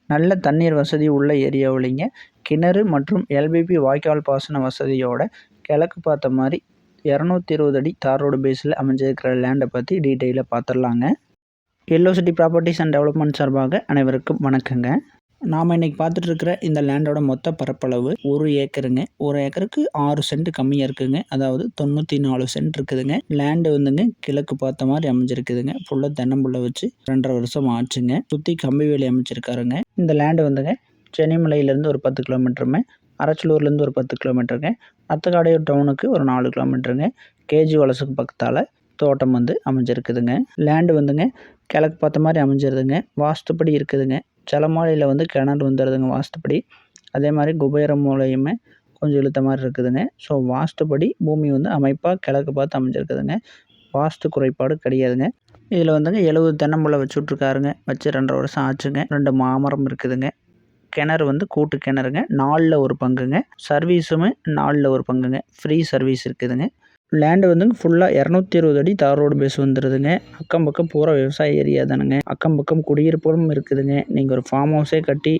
நல்ல தண்ணீர் வசதி உள்ள ஏரியாவிலிங்க. கிணறு மற்றும் எல்பிபி வாய்க்கால் பாசன வசதியோட கிழக்கு பார்த்த மாதிரி 220 அடி தார் ரோடு பேஸில் அமைஞ்சிருக்கிற லேண்டை பற்றி டீட்டெயிலாக பார்த்துடலாங்க. Yellow City Properties and Development சார்பாக அனைவருக்கும் வணக்கங்க. நாம் இன்றைக்கி பார்த்துட்ருக்கிற இந்த லேண்டோட மொத்த பரப்பளவு 1 ஏக்கருங்க. 1 ஏக்கருக்கு 6 சென்ட் கம்மியாக இருக்குதுங்க. அதாவது 94 சென்ட் இருக்குதுங்க. லேண்டு வந்துங்க கிழக்கு பார்த்த மாதிரி அமைஞ்சிருக்குதுங்க. ஃபுல்லாக தென்னம்புள்ள வச்சு 2.5 வருஷம் ஆச்சுங்க. சுற்றி கம்பி வேலி அமைச்சிருக்காருங்க. இந்த லேண்டு வந்துங்க சென்னிமலையிலேருந்து ஒரு 10 கிலோமீட்டருமே, அரச்சலூர்லேருந்து ஒரு 10 கிலோமீட்டருங்க, அத்தக்காடையூர் டவுனுக்கு ஒரு 4 கிலோமீட்டருங்க, கேஜி வலசுக்கு பக்கத்தால் தோட்டம் வந்து அமைஞ்சிருக்குதுங்க. லேண்டு வந்துங்க கிழக்கு பார்த்த மாதிரி அமைஞ்சிருதுங்க. வாஸ்துப்படி இருக்குதுங்க. செலமாலையில் வந்து கிணறு வந்துடுதுங்க வாஸ்துப்படி. அதே மாதிரி குபேர மூலையுமே கொஞ்சம் இழுத்த மாதிரி இருக்குதுங்க. ஸோ வாஸ்துப்படி பூமி வந்து அமைப்பாக கிழக்கு பார்த்து அமைஞ்சிருக்குதுங்க. வாஸ்து குறைபாடு கிடையாதுங்க. இதில் வந்துங்க 70 தென்னம்புள்ள வச்சு விட்ருக்காருங்க. வச்சு 2.5 வருஷம் ஆச்சுங்க. 2 மாமரம் இருக்குதுங்க. கிணறு வந்து கூட்டு கிணறுங்க. 4ல் ஒரு பங்குங்க. சர்வீஸுமே 4ல் ஒரு பங்குங்க. ஃப்ரீ சர்வீஸ் இருக்குதுங்க. லேண்டு வந்துங்க ஃபுல்லாக 220 அடி தார் ரோடு பேஸ் வந்துடுதுங்க. அக்கம் பக்கம் பூரா விவசாய ஏரியா தானுங்க. அக்கம் பக்கம் குடியிருப்பும் இருக்குதுங்க. நீங்கள் ஒரு ஃபார்ம் ஹவுஸே கட்டி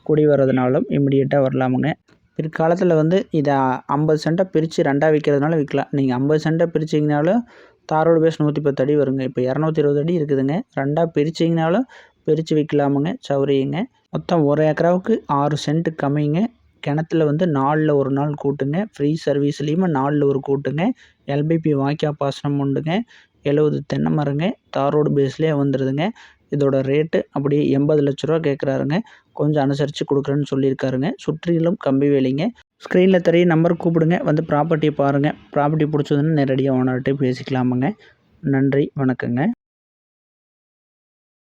குடி வர்றதுனாலும் இமிடியேட்டாக வரலாமுங்க. பிற்காலத்தில் வந்து இதை 50 சென்ட்டாக பிரித்து 2ஆக விற்கிறதுனால விற்கலாம். நீங்கள் 50 சென்ட்டாக பிரிச்சிங்கனாலும் தார் ரோடு பேஸ் 110 அடி வருங்க. இப்போ 220 அடி இருக்குதுங்க. 2ஆக பிரிச்சிங்கனாலும் பிரித்து விற்கலாமுங்க. சௌரியங்க. மொத்தம் 1 ஏக்கராவுக்கு 6 சென்ட் கம்மிங்க. கிணத்துல வந்து 4ல் ஒரு நாள் கூட்டுங்க. ஃப்ரீ சர்வீஸ்லேயுமே 4ல் ஒரு கூட்டுங்க. எல்பிபி வாய்க்கால் பாசனம் உண்டுங்க. 70 தென்னை மரங்க. தார் ரோடு பேஸ்லேயே வந்துடுதுங்க. இதோட ரேட்டு அப்படியே 80 லட்ச ரூபா கேட்குறாருங்க. கொஞ்சம் அனுசரித்து கொடுக்குறேன்னு சொல்லியிருக்காருங்க. சுற்றிலும் கம்பி வேலிங்க. ஸ்க்ரீனில் தெரிய நம்பர் கூப்பிடுங்க. வந்து ப்ராப்பர்ட்டியை பாருங்கள். ப்ராப்பர்ட்டி பிடிச்சதுன்னு நேரடியாக ஓனர்கிட்டே பேசிக்கலாமுங்க. நன்றி, வணக்கங்க.